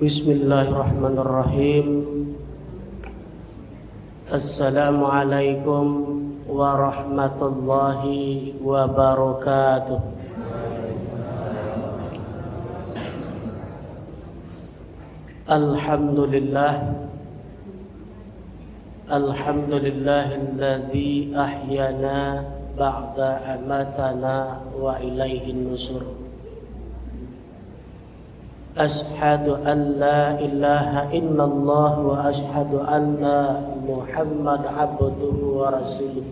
Bismillahirrahmanirrahim. Assalamualaikum warahmatullahi wabarakatuh. Alhamdulillahilladzi ahyana ba'da amatana wa ilaihin nusur. Ashhadu an la ilaha illallah wa ashhadu anna Muhammad abduhu wa rasuluh.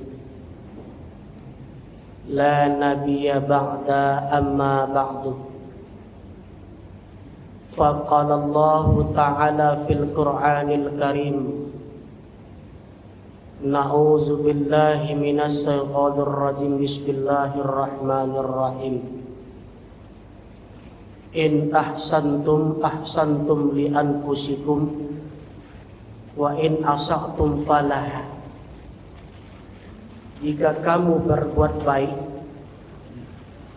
La nabiyya ba'da amma ba'du. Faqala Allah ta'ala fil Qur'anil Karim. Na'udzu billahi minas syaitonir rajim. Bismillahirrahmanirrahim. In ahsantum ahsantum li anfusikum wa in asa'tum falah. Jika kamu berbuat baik,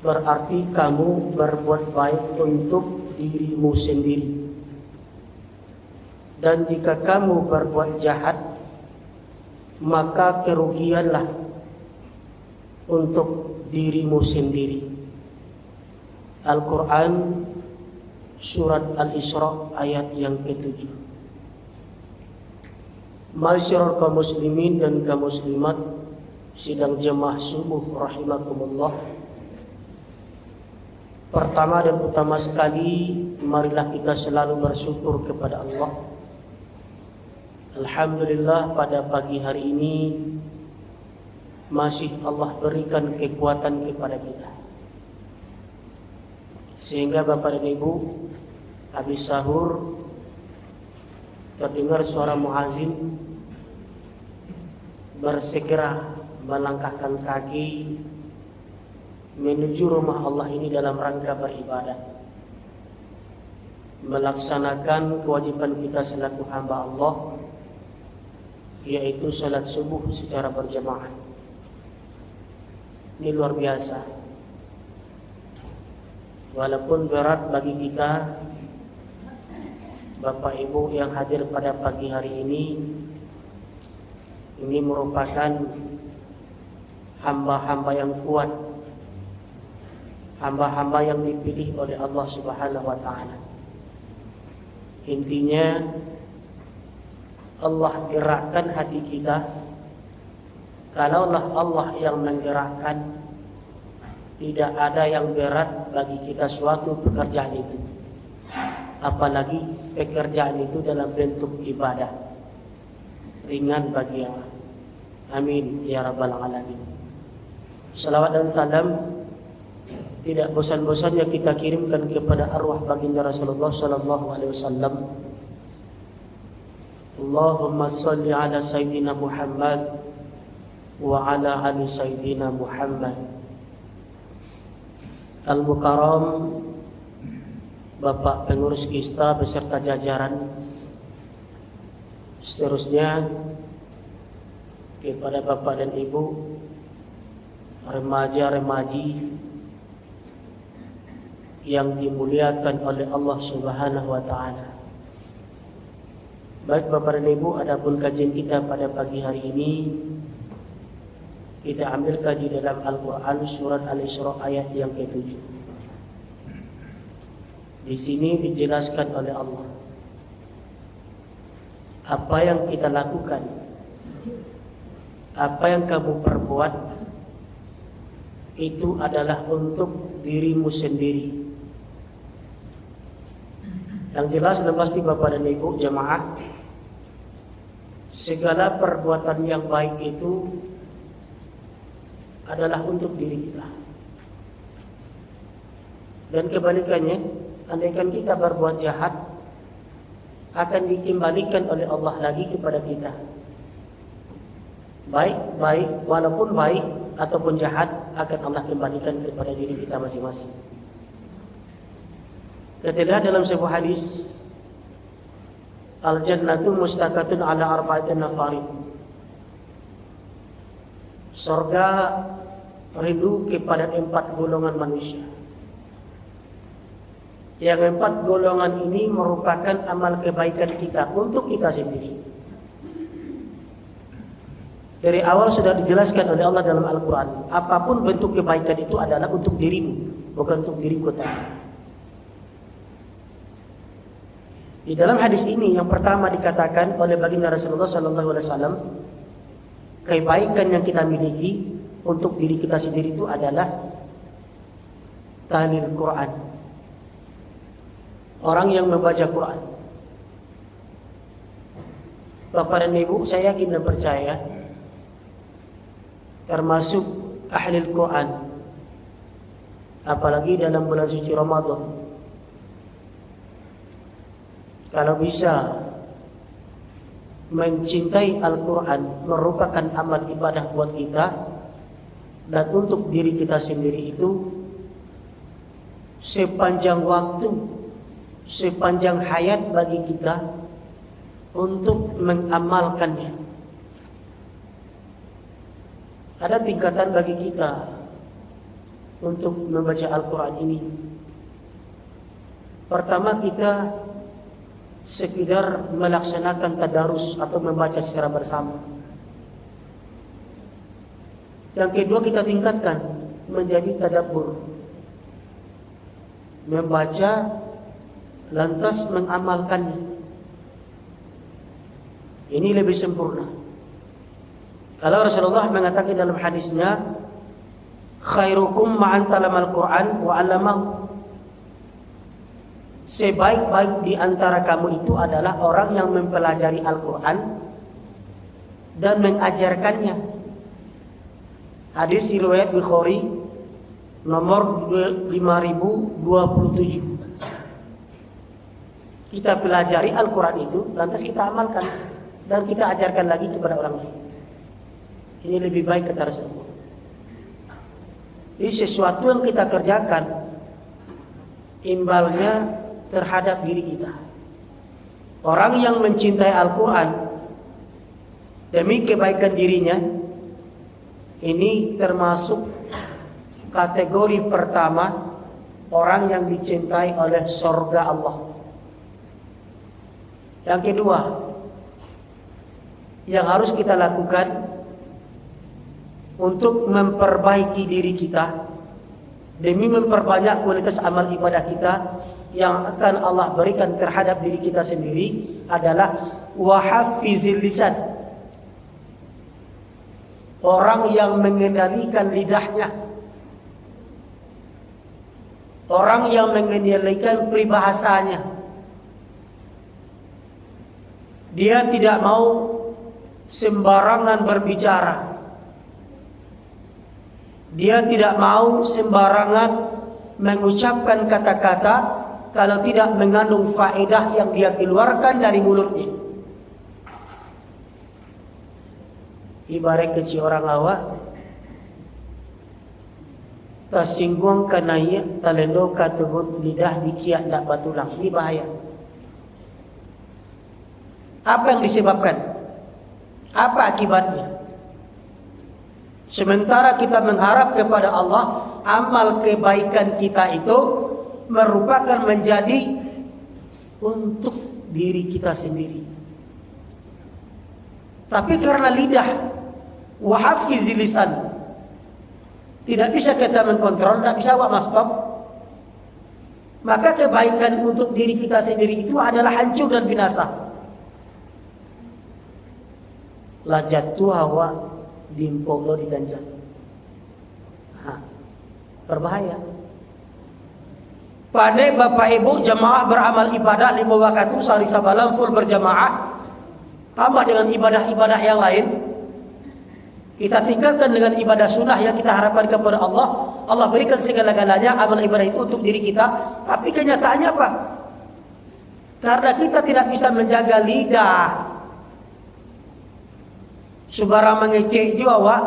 berarti kamu berbuat baik untuk dirimu sendiri. Dan jika kamu berbuat jahat, maka kerugianlah untuk dirimu sendiri. Al-Quran Surat Al-Isra ayat yang ke-7. Masyarakat kaum muslimin dan kaum muslimat sidang jemaah subuh rahimakumullah. Pertama dan utama sekali, marilah kita selalu bersyukur kepada Allah. Alhamdulillah, pada pagi hari ini masih Allah berikan kekuatan kepada kita, sehingga Bapak dan Ibu habis sahur terdengar suara muazin bersegera melangkahkan kaki menuju rumah Allah ini dalam rangka beribadah, melaksanakan kewajiban kita selaku hamba Allah, yaitu salat subuh secara berjamaah. Ini luar biasa. Walaupun berat bagi kita, Bapak Ibu yang hadir pada pagi hari ini merupakan hamba-hamba yang kuat, hamba-hamba yang dipilih oleh Allah Subhanahu wa Ta'ala. Intinya, Allah gerakkan hati kita. Kalaulah Allah yang menggerakkan, tidak ada yang berat bagi kita suatu pekerjaan itu, apalagi pekerjaan itu dalam bentuk ibadah, ringan bagi Allah. Amin ya rabbal alamin. Salawat dan salam tidak bosan-bosannya kita kirimkan kepada arwah baginda Rasulullah sallallahu alaihi wasallam. Allahumma shalli ala sayyidina Muhammad wa ala ali sayyidina Muhammad. Al-Mukarram Bapak Pengurus Kista beserta jajaran, seterusnya kepada Bapak dan Ibu, remaja-remaji yang dimuliakan oleh Allah Subhanahu wa Ta'ala. Baik Bapak dan Ibu, adapun kajian kita pada pagi hari ini, kita ambil kaji dalam Al-Quran Surat Al-Isra ayat yang ke-7. Di sini dijelaskan oleh Allah apa yang kita lakukan, apa yang kamu perbuat, itu adalah untuk dirimu sendiri. Yang jelas dan pasti Bapak dan Ibu jemaah, segala perbuatan yang baik itu adalah untuk diri kita. Dan kebalikannya, andaikan kita berbuat jahat, akan dikembalikan oleh Allah lagi kepada kita. Baik, walaupun baik ataupun jahat, akan Allah kembalikan kepada diri kita masing-masing. Kita lihat dalam sebuah hadis, al-jannatu mustaqatun ala arba'atin nafarin. Surga rindu kepada 4 golongan manusia. Yang 4 golongan ini merupakan amal kebaikan kita untuk kita sendiri. Dari awal sudah dijelaskan oleh Allah dalam Al-Quran, apapun bentuk kebaikan itu adalah untuk dirimu, bukan untuk diriku tadi. Di dalam hadis ini yang pertama dikatakan oleh baginda Rasulullah SAW, kebaikan yang kita miliki untuk diri kita sendiri itu adalah tahlil Quran. Orang yang membaca Quran. Bapak dan Ibu, saya yakin dan percaya termasuk ahli Quran, apalagi dalam bulan suci Ramadan, kalau bisa mencintai Al-Quran merupakan amal ibadah buat kita dan untuk diri kita sendiri itu sepanjang waktu, sepanjang hayat bagi kita untuk mengamalkannya. Ada tingkatan bagi kita untuk membaca Al-Quran ini. Pertama, kita sekedar melaksanakan tadarus atau membaca secara bersama. Yang kedua, kita tingkatkan menjadi tadabbur, membaca lantas mengamalkannya. Ini lebih sempurna. Kalau Rasulullah mengatakan dalam hadisnya, khairukum ma'an talamal Quran wa 'allamahu. Sebaik-baik di antara kamu itu adalah orang yang mempelajari Al-Quran dan mengajarkannya. Hadis riwayat Bukhari nomor 5027. Kita pelajari Al-Quran itu, lantas kita amalkan dan kita ajarkan lagi kepada orang lain. Ini lebih baik kata Rasulullah. Jadi sesuatu yang kita kerjakan, imbalnya terhadap diri kita. Orang yang mencintai Al-Quran demi kebaikan dirinya, ini termasuk kategori pertama orang yang dicintai oleh surga Allah. Yang kedua, yang harus kita lakukan untuk memperbaiki diri kita demi memperbanyak kualitas amal ibadah kita yang akan Allah berikan terhadap diri kita sendiri adalah wahafizil lisan. Orang yang mengendalikan lidahnya, orang yang mengendalikan peribahasanya. Dia tidak mau sembarangan berbicara. Dia tidak mau sembarangan mengucapkan kata-kata kalau tidak mengandung faedah yang dia keluarkan dari mulutnya. Ibarat kecil orang awak, tersinggung kenaya talendo katubut lidah dikiat tak batulang. Ini bahaya. Apa yang disebabkan? Apa akibatnya? Sementara kita mengharap kepada Allah, amal kebaikan kita itu merupakan menjadi untuk diri kita sendiri. Tapi karena lidah, wahafizil lisan, tidak bisa kita mengkontrol, tidak bisa stop, maka kebaikan untuk diri kita sendiri itu adalah hancur dan binasa. Lajatu hawa dimpolo diganjal. Berbahaya. Pada Bapak Ibu jamaah beramal ibadah 5 waktu sehari sabalam full berjamaah, tambah dengan ibadah-ibadah yang lain, kita tingkatkan dengan ibadah sunnah yang kita harapkan kepada Allah. Allah berikan segala-galanya amal ibadah itu untuk diri kita. Tapi kenyataannya apa? Karena kita tidak bisa menjaga lidah, sembarang mengecek juga wak,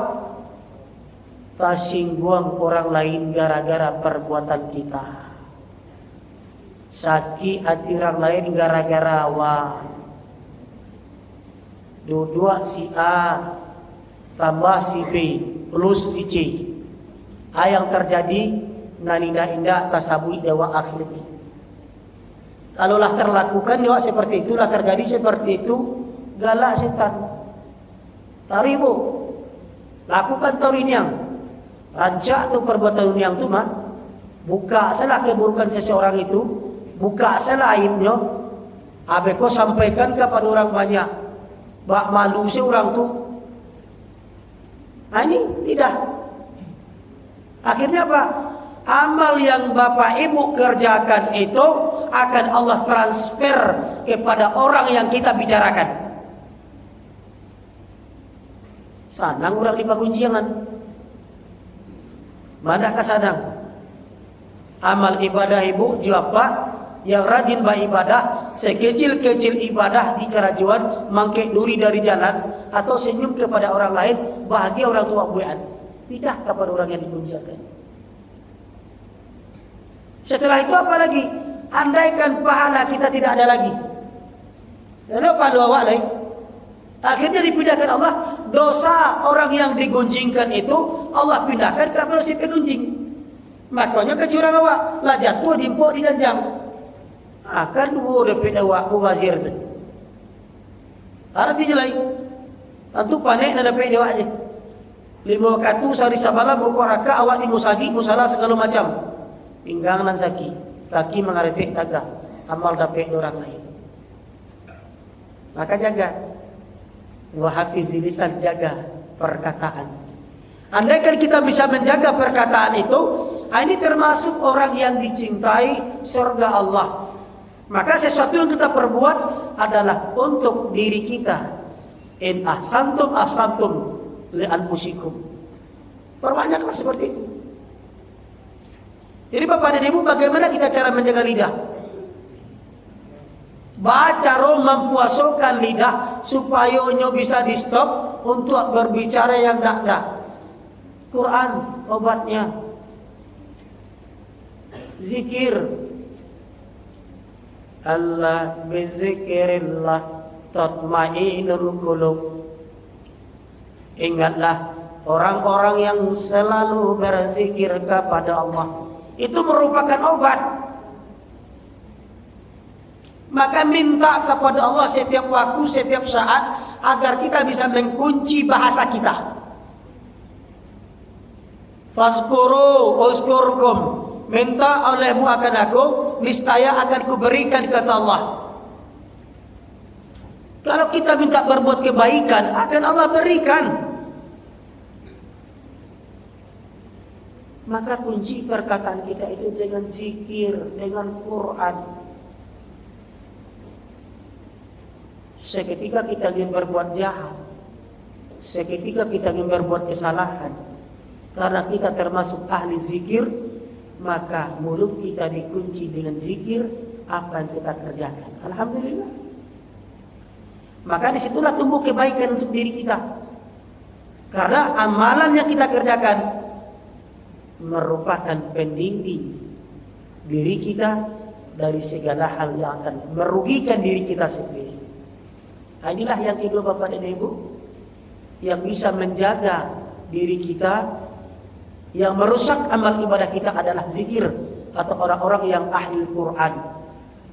tersinggung orang lain gara-gara perbuatan kita. sakit hati orang lain gara-gara dua si A tambah si B plus si C. Yang terjadi naninda indah tasabui dewa akhir. Kalaulah terlakukan dewa seperti itulah terjadi seperti itu, galak setan. Taribu lakukan toriniang rancak tu perbuatan yang tu mah buka salah keburukan seseorang itu, buka salah aibnya, abeko sampaikan kepada orang banyak, bak malu seorang tu. Ini tidak. Akhirnya apa? Amal yang Bapak Ibu kerjakan itu akan Allah transfer kepada orang yang kita bicarakan. Sanang orang di pagunjiangan. Manakah sadang? Amal ibadah ibu jawab yang rajin beribadah, sekecil-kecil ibadah di kerajuan, mangkek duri dari jalan, atau senyum kepada orang lain, bahagia orang tua buat. Tidak kepada orang yang dikunjungkan. Setelah itu apa lagi? Andaikan pahala kita tidak ada lagi. Lalu pada awal akhirnya dipindahkan Allah, dosa orang yang digunjingkan itu Allah pindahkan kepada si pegunjing. Makanya kecurangan awak lah jatuh dimpok di janjang. Akan udah pindah awak ku wazir tu. Artinya lain. Tentu panik nada pindah awak je. 5 katu sehari semalam berkoraka awak di musagi musala segala macam. Pinggang nan sakit, kaki mengaretek taga, amal dapat orang lain. Maka jaga. Wa hafizil lisan, jaga perkataan. Andaikan kita bisa menjaga perkataan itu, ini termasuk orang yang dicintai surga Allah. Maka sesuatu yang kita perbuat adalah untuk diri kita. In ahsantum ahsantum li anfusikum. Perbanyaklah seperti itu. Jadi Bapak dan Ibu, bagaimana kita cara menjaga lidah? Cara mempuasakan lidah supaya nyo bisa di stop untuk berbicara yang dak. Quran obatnya. Zikir. Allah bizikrillah tatma'innul qulub. Ingatlah orang-orang yang selalu berzikir kepada Allah. Itu merupakan obat. Maka minta kepada Allah setiap waktu, setiap saat, agar kita bisa mengunci bahasa kita. Fazkuru uzkurkum. Minta olehmu akan aku, niscaya akan kuberikan, kata Allah. Kalau kita minta berbuat kebaikan, akan Allah berikan. Maka kunci perkataan kita itu dengan zikir, dengan Quran. Seketika kita ingin berbuat jahat, seketika kita ingin berbuat kesalahan, karena kita termasuk ahli zikir, maka mulut kita dikunci dengan zikir apa yang kita kerjakan. Alhamdulillah. Maka disitulah tumbuh kebaikan untuk diri kita. Karena amalan yang kita kerjakan merupakan pendinding diri kita dari segala hal yang akan merugikan diri kita sendiri. Inilah yang kedua Bapak dan Ibu, yang bisa menjaga diri kita. Yang merusak amal ibadah kita adalah zikir atau orang-orang yang ahli Quran.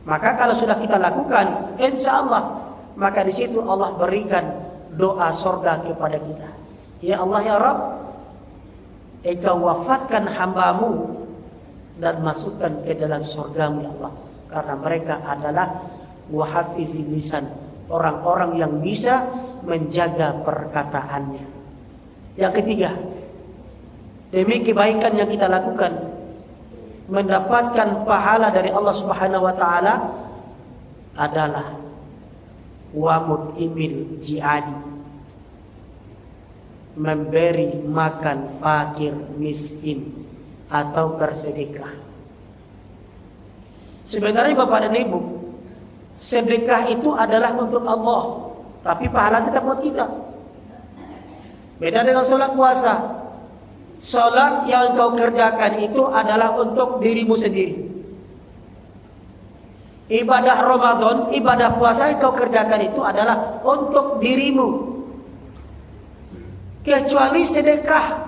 Maka kalau sudah kita lakukan, insya Allah, maka di situ Allah berikan doa surga kepada kita. Ya Allah ya Rabb, Engkau wafatkan hambamu dan masukkan ke dalam surgamu ya Allah. Karena mereka adalah wahafizil lisan, orang-orang yang bisa menjaga perkataannya. Yang ketiga, demi kebaikan yang kita lakukan, mendapatkan pahala dari Allah Subhanahu wa taala adalah wamud imil ji'ani, memberi makan fakir miskin atau bersedekah. Sebenarnya Bapak dan Ibu, sedekah itu adalah untuk Allah, tapi pahala tetap buat kita. Beda dengan sholat puasa. Sholat yang kau kerjakan itu adalah untuk dirimu sendiri. Ibadah Ramadan, ibadah puasa yang kau kerjakan itu adalah untuk dirimu. Kecuali sedekah.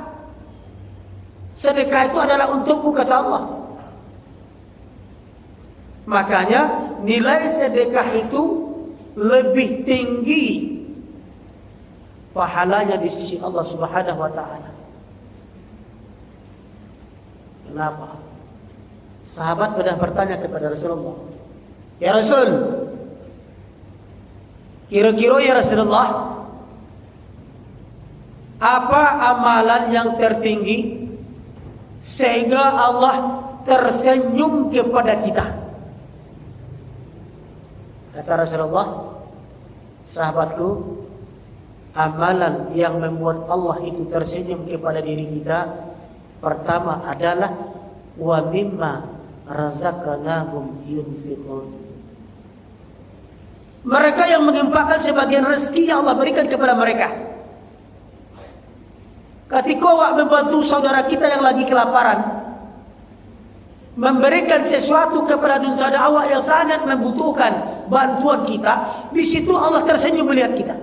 Sedekah itu adalah untukmu, kata Allah. Makanya nilai sedekah itu lebih tinggi pahalanya di sisi Allah Subhanahu wa taala. Kenapa? Sahabat pada bertanya kepada Rasulullah, "Ya Rasul, kira-kira ya Rasulullah, apa amalan yang tertinggi sehingga Allah tersenyum kepada kita?" Kata Rasulullah, "Sahabatku, amalan yang membuat Allah itu tersenyum kepada diri kita, pertama adalah wa mimma razaqnahum yunfiqun." Mereka yang menginfakkan sebagian rezeki yang Allah berikan kepada mereka. Ketika awak membantu saudara kita yang lagi kelaparan, memberikan sesuatu kepada saudara awak yang sangat membutuhkan bantuan kita, di situ Allah tersenyum melihat kita.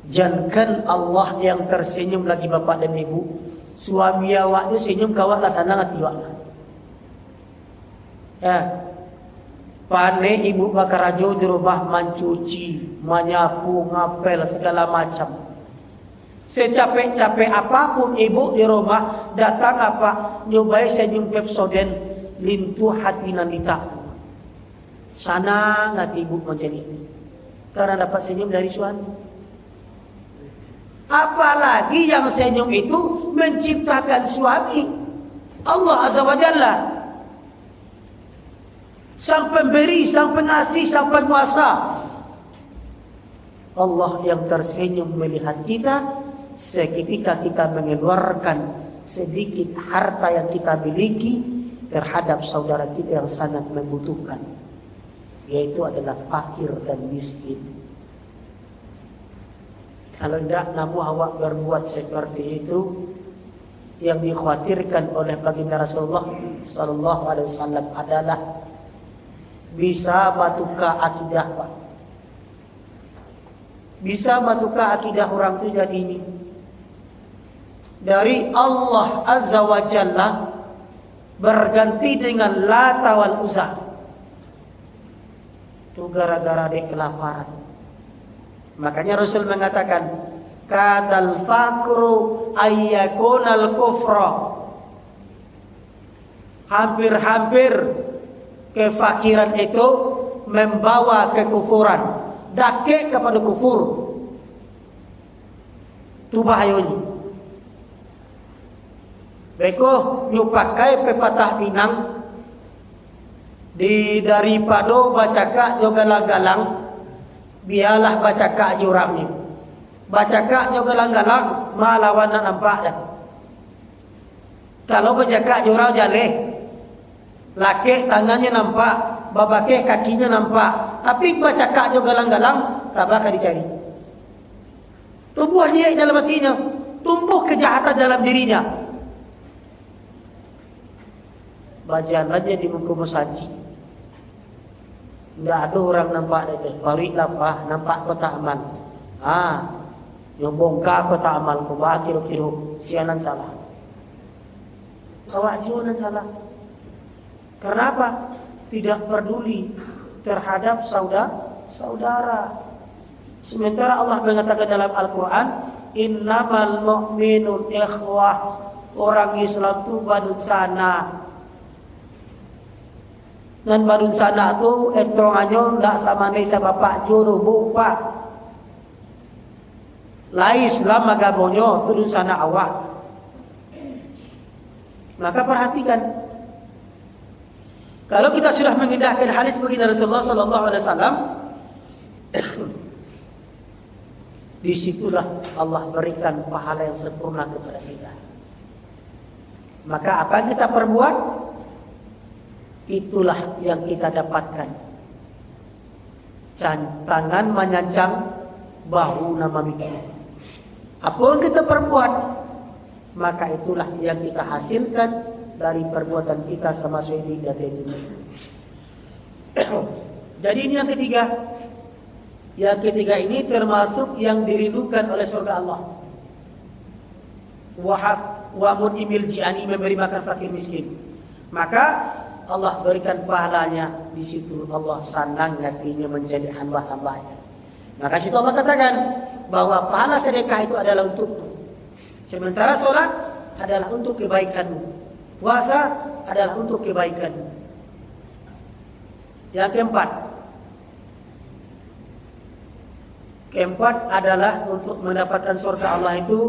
Jangan Allah yang tersenyum lagi bapak dan ibu, suami awak itu senyum kawat lah sana ngati awak. Ya, pane ibu bakarajo di rumah mencuci, menyapu, ngapel segala macam. Secapek-capek apapun ibu di rumah datang apa nyobai senyum Pepsodent lintu hati nanita. Sana ngati ibu menjadi karena dapat senyum dari suami. Apalagi yang senyum itu menciptakan suami, Allah Azza wa Jalla, sang pemberi, sang pengasih, sang penguasa. Allah yang tersenyum melihat kita seketika kita mengeluarkan sedikit harta yang kita miliki terhadap saudara kita yang sangat membutuhkan, yaitu adalah fakir dan miskin. Kalau tidak namu awak berbuat seperti itu, yang dikhawatirkan oleh baginda Rasulullah sallallahu alaihi wasallam adalah bisa batuka akidah, Pak. Bisa batuka akidah orang itu jadi ini. Dari Allah Azza wa Jalla berganti dengan Lata wal Uzza. Itu gara-gara dia kelaparan. Makanya Rasul mengatakan, kadal fakru ayyakunal kufra. Hampir-hampir kefakiran itu membawa kekufuran, dakik kepada kufur. Itu bahayanya. Beko nyupakai pepatah Minang di daripada bacaka jogalang-galang, biarlah bacaka jurangnya. Bacaka jogalang-galang malawan nampak dah. Kalau bacaka jurang jaleh, laki tangannya nampak, babake kakinya nampak, tapi bacaka jogalang-galang tak bakal dicari. Tumbuh niat dalam hatinya, tumbuh kejahatan dalam dirinya. Bacaan aja di buku musaji. Tidak ada orang nampak itu. Baru lapah nampak kota amal. Yang bongkar kota amal. Kubah kira-kira sianan salah. Awak jualan salah. Karena apa? Tidak peduli terhadap saudara. Sementara Allah mengatakan dalam Al-Quran, innamal mu'minun ikhwah. Orang Islam itu badut sana. Dan baru sana tu etongannya tak sama ni sa bapak juru bupak. Lai Islam agamonyo turun sana awak. Maka perhatikan, kalau kita sudah mengindahkan hadis baginda Rasulullah sallallahu alaihi wasallam, disitulah Allah berikan pahala yang sempurna kepada kita. Maka apa yang kita perbuat, itulah yang kita dapatkan. Tangan menyancang, bahu nama mikir. Apa yang kita perbuat, maka itulah yang kita hasilkan dari perbuatan kita sama sekali tidak ada. Jadi ini yang ketiga. Yang ketiga ini termasuk yang dirindukan oleh surga Allah. Wa mun'imil ji'ani, memberi makan fakir miskin. Maka Allah berikan pahalanya di situ. Allah senang hatinya menjadi hamba-hambanya. Maka situ Allah katakan bahwa pahala sedekah itu adalah untukmu. Sementara sholat adalah untuk kebaikanmu. Puasa adalah untuk kebaikanmu. Yang keempat adalah untuk mendapatkan surga Allah itu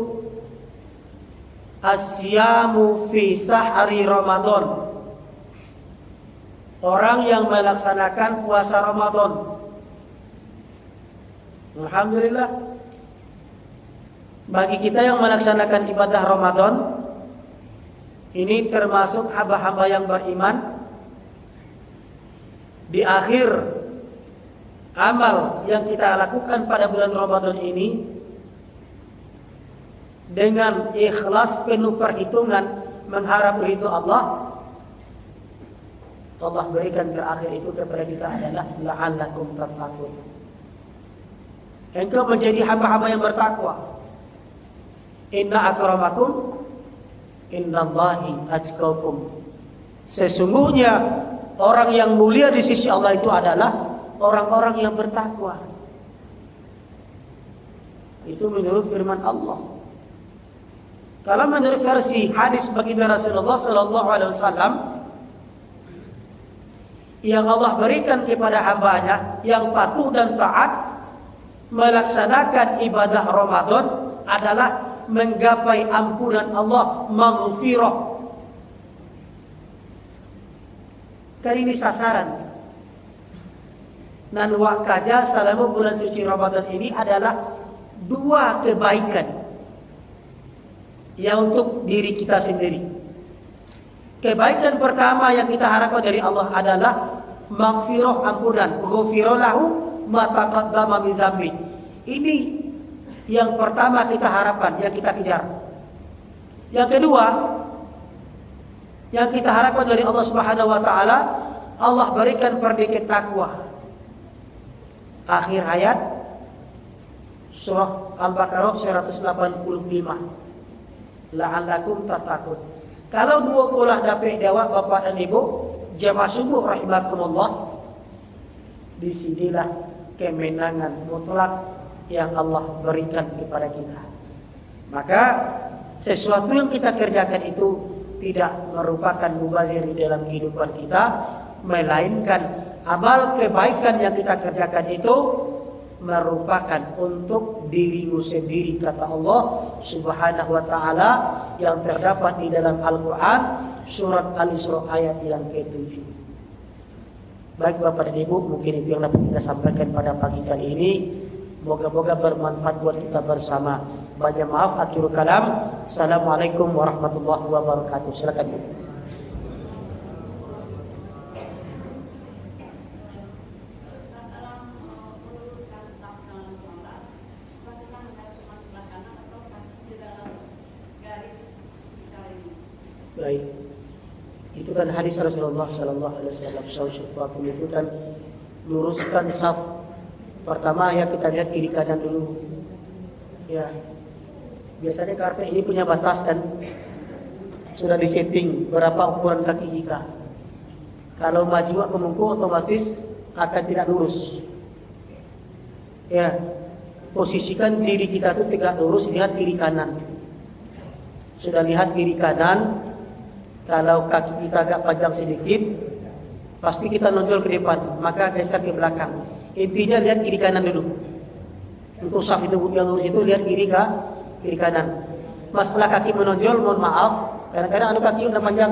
asyamu fi sahri Ramadan. Orang yang melaksanakan puasa Ramadan. Alhamdulillah, bagi kita yang melaksanakan ibadah Ramadan, ini termasuk hamba-hamba yang beriman. Di akhir amal yang kita lakukan pada bulan Ramadan ini, dengan ikhlas penuh perhitungan mengharap ridho Allah, Allah berikan terakhir itu kepada kita adalah la'allakum tattaqun. Engkau menjadi hamba-hamba yang bertakwa. Inna akramakum innallahi atqakum. Sesungguhnya orang yang mulia di sisi Allah itu adalah orang-orang yang bertakwa. Itu menurut firman Allah. Kalau menurut versi hadis baginda Rasulullah sallallahu alaihi wasallam, yang Allah berikan kepada hambanya yang patuh dan taat melaksanakan ibadah Ramadan adalah menggapai ampunan Allah, maghfirah. Kan ini sasaran. Dan wakaja selama bulan suci Ramadan ini adalah dua kebaikan yang untuk diri kita sendiri. Kebaikan pertama yang kita harapkan dari Allah adalah maghfirah, ampunan. Ghufira lahu ma taqaddama min dzambi. Ini yang pertama kita harapkan, yang kita kejar. Yang kedua, yang kita harapkan dari Allah Subhanahu wa taala, Allah berikan perdikat takwa. Akhir ayat surah Al-Baqarah 185. La'allakum tattaqun. Kalau dua pola dapat jawab Bapak dan Ibu jamaah subuh rahimakumullah, disinilah kemenangan mutlak yang Allah berikan kepada kita. Maka sesuatu yang kita kerjakan itu tidak merupakan mubazir di dalam kehidupan kita, melainkan amal kebaikan yang kita kerjakan itu merupakan untuk dirimu sendiri, kata Allah Subhanahu wa taala yang terdapat di dalam Al-Qur'an surat Al-Isra ayat yang ke-7. Baik Bapak dan Ibu, mungkin itu yang dapat kita sampaikan pada pagi kali ini. Moga-moga bermanfaat buat kita bersama. Banyak maaf, akhirul kalam. Assalamualaikum warahmatullahi wabarakatuh. Silakan Bu. Baik, itu kan hadis Rasulullah Sallallahu Alaihi Wasallam. Syafaqum itu kan luruskan saf. Pertama ya kita lihat kiri kanan dulu. Ya, biasanya karpet ini punya batas kan, sudah disetting berapa ukuran kaki kita. Kalau maju ke mungku otomatis akan tidak lurus. Ya, posisikan diri kita itu tegak lurus, lihat kiri kanan. Sudah lihat kiri kanan. Kalau kaki kita agak panjang sedikit, pasti kita nonjol ke depan, maka geser ke belakang. Intinya lihat kiri kanan dulu. Untuk saf itu yang lurus itu lihat kiri kanan. Masalah kaki menonjol, mohon maaf, kadang-kadang kaki udah panjang.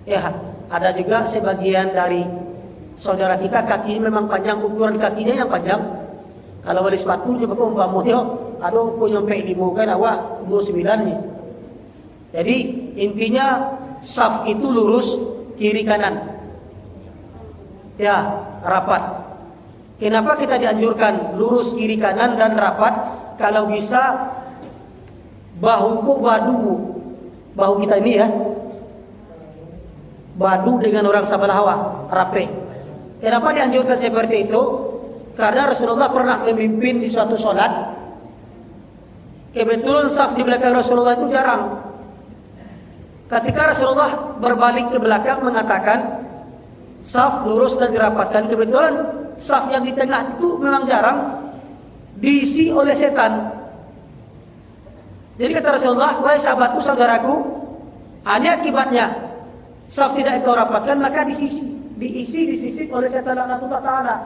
Ya, ada juga sebagian dari saudara kita kaki memang panjang, ukuran kakinya yang panjang. Kalau beli sepatu dia pakai umpamanya, aduh aku nyampe di muka awak 29 nih. Jadi intinya saf itu lurus kiri kanan. Ya, rapat. Kenapa kita dianjurkan lurus kiri kanan dan rapat? Kalau bisa bahu kita ini ya, badu dengan orang sebelah hawa, rapi. Kenapa dianjurkan seperti itu? Karena Rasulullah pernah memimpin di suatu sholat. Kebetulan saf di belakang Rasulullah itu jarang. Ketika Rasulullah berbalik ke belakang mengatakan saf lurus dan dirapatkan, kebetulan saf yang di tengah itu memang jarang diisi oleh setan. Jadi kata Rasulullah, wahai sahabatku, saudaraku, ini akibatnya saf tidak kau rapatkan, maka diisi disisip oleh setan Allah Ta'ala.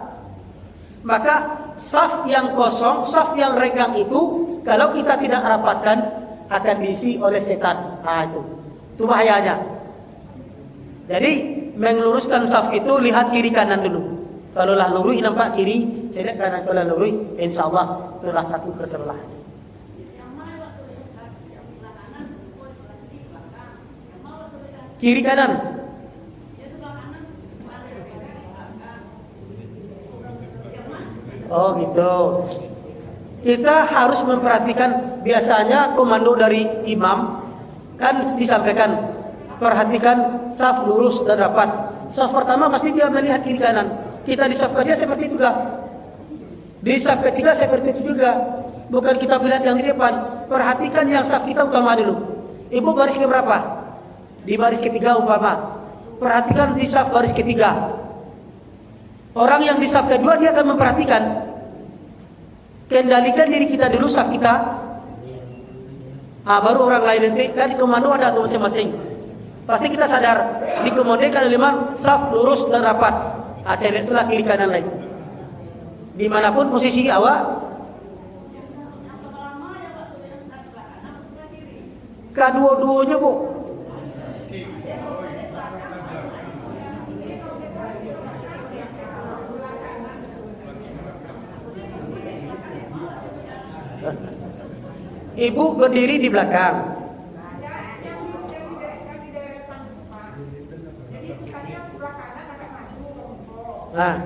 Maka saf yang kosong, saf yang renggang itu kalau kita tidak rapatkan akan diisi oleh setan. Nah itu bahayanya. Jadi meluruskan saf itu lihat kiri kanan dulu. Kalau lah lurus nampak kiri, cedek kanan. Kalau lurus, insya Allah itulah satu kesalahan. Kiri kanan. Oh gitu. Kita harus memperhatikan, biasanya komando dari imam kan disampaikan, perhatikan saf lurus dan rapat. Saf pertama pasti dia melihat kiri kanan. Kita di saf kedua seperti itu juga. Di saf ketiga seperti itu juga. Bukan kita melihat yang di depan. Perhatikan yang saf kita utama dulu. Ibu baris ke berapa? Di baris ketiga umpama. Perhatikan di saf baris ketiga. Orang yang di saf kedua dia akan memperhatikan. Kendalikan diri kita dulu, saf kita. Baru orang lain nanti. Kan di komando ada tuh masing-masing. Pasti kita sadar dikomandekan oleh imam saf lurus dan rapat. Cari sebelah kiri kanan lain. Dimanapun posisi awak. Kedua-duanya bu. Ibu berdiri di belakang. Nah.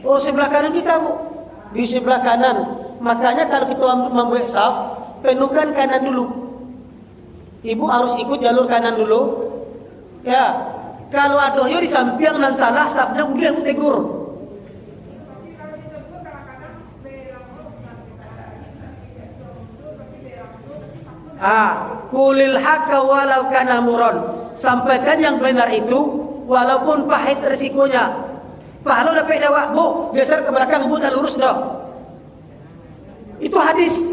Oh sebelah kanan kita bu. Di sebelah kanan. Makanya kalau kita membuat saf, penuhkan kanan dulu. Ibu harus ikut jalur kanan dulu. Ya. Kalau adohyo di samping dan salah, safnya boleh aku tegur. Kulil haqqa walau kana muron. Sampaikan yang benar itu walaupun pahit resikonya. Pahala dapat dawak, bu, geser ke belakang, bu, dan lurus dong. Itu hadis.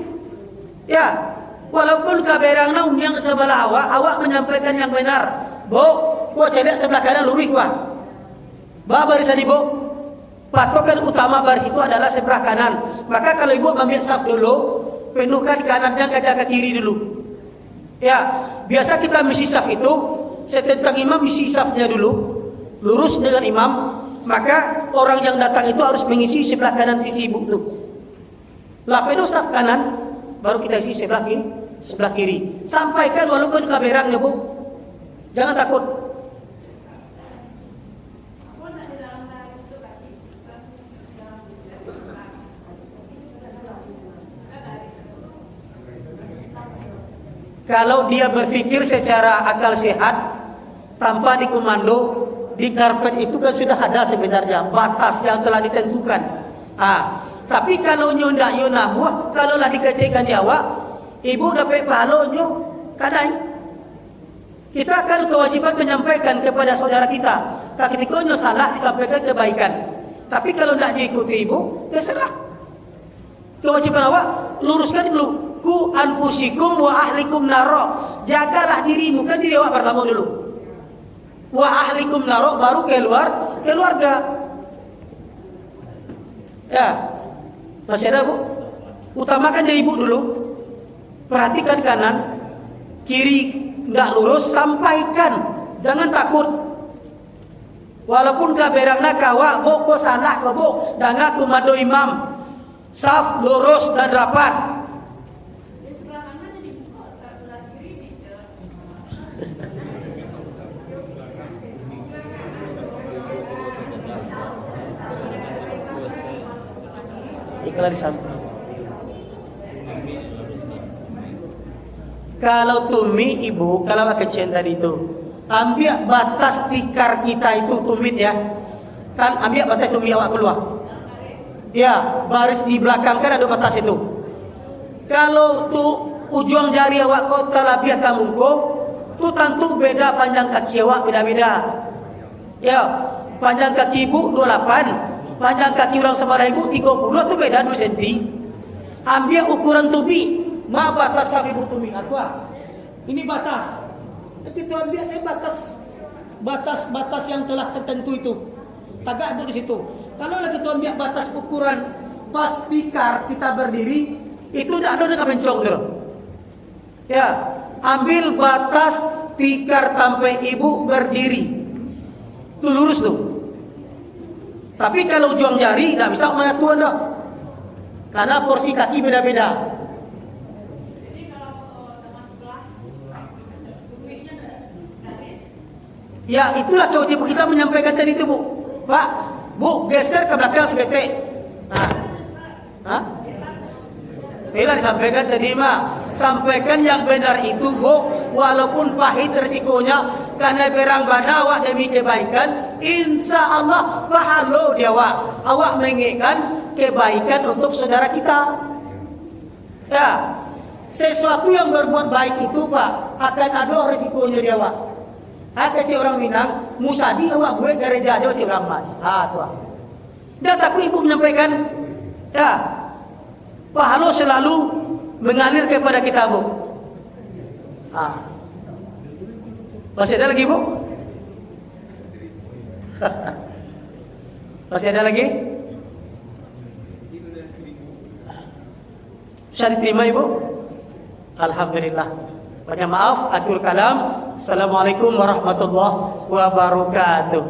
Ya, walaupun kaberangna yang sebelah awak menyampaikan yang benar. Bu, gua cedek sebelah kanan lurus gua. Barisan ibu. Patokan utama baris itu adalah sebelah kanan. Maka kalau ibu ambil saf dulu, penuhkan kanannya ke kiri dulu. Ya, biasa kita misi saf itu setentang imam misi safnya dulu, lurus dengan imam. Maka orang yang datang itu harus mengisi sebelah kanan sisi ibu itu. Lah penuh saf kanan, baru kita isi sebelah kiri. Sampaikan walaupun kaberangnya bu, jangan takut. Kalau dia berpikir secara akal sehat tanpa dikomando, di karpet itu kan sudah ada sebenarnya batas yang telah ditentukan. Tapi kalau nyondak yonah, kalau lah dikecilkan di awak, ibu dapat pahala nyo kadang. Kita akan kewajiban menyampaikan kepada saudara kita. Kalau kita salah disampaikan kebaikan. Tapi kalau tidak diikuti ibu, ya salah. Kewajiban awak luruskan dulu. Ku anfusikum wa ahlikum naro. Jagalah dirimu, kan diri awak pertama dulu. Wa ahlikum naro, baru keluarga. Ya, masih ada bu. Utamakan dari ibu dulu. Perhatikan kanan, kiri tidak lurus, sampaikan. Jangan takut. Walaupun kaberangna kawa, bo salah ke bo, danga komando imam. Saf lurus dan rapat. Iklan di samping. Kalau tumi ibu, kalau kecil tadi itu, ambil batas tikar kita itu tumit ya. Kan ambil batas tumi awak keluar. Ya, baris di belakang kan ada batas itu. Kalau tu ujung jari awak kota labiah tamungko, tu tentu beda panjang kaki awak beda-beda. Ya, panjang kaki ibu 28, panjang kaki orang sebelah ibu 30, tu beda 2 cm. Ambil ukuran tubi, ma batas sapi ibu tumi atwa. Ini batas. Itu ambil saya batas yang telah tertentu itu. Tagak ada di situ. Kalau lagi tu ambil batas ukuran pas tikar kita berdiri, itu tidak ada dengan bencong tu. Ya, ambil batas tikar sampai ibu berdiri. Tu lurus tu. Tapi kalau ujung jari tidak bisa menyatuan dah. Karena porsi kaki beda-beda. Ya, itulah kewajiban kita menyampaikan tadi itu, Bu. Pak, Bu, geser ke belakang seketik. Hah? Bila disampaikan tadi, Ma. Sampaikan yang benar itu, Bu. Walaupun pahit resikonya, karena berang bana awak demi kebaikan, insya Allah pahala dia awak. Awak menginginkan kebaikan untuk saudara kita. Ya, sesuatu yang berbuat baik itu, Pak, akan ada resikonya dia awak. Kecil orang Minang, musadi awak gue gereja aja cik orang Mas. Tuh. Dan takut ibu menyampaikan, ya, pahala selalu mengalir kepada kita, Bu. Masih ada lagi, Bu? Masih ada lagi? Bisa diterima, Ibu? Alhamdulillah. Banyak maaf, akhir kalam. Assalamualaikum warahmatullahi wabarakatuh.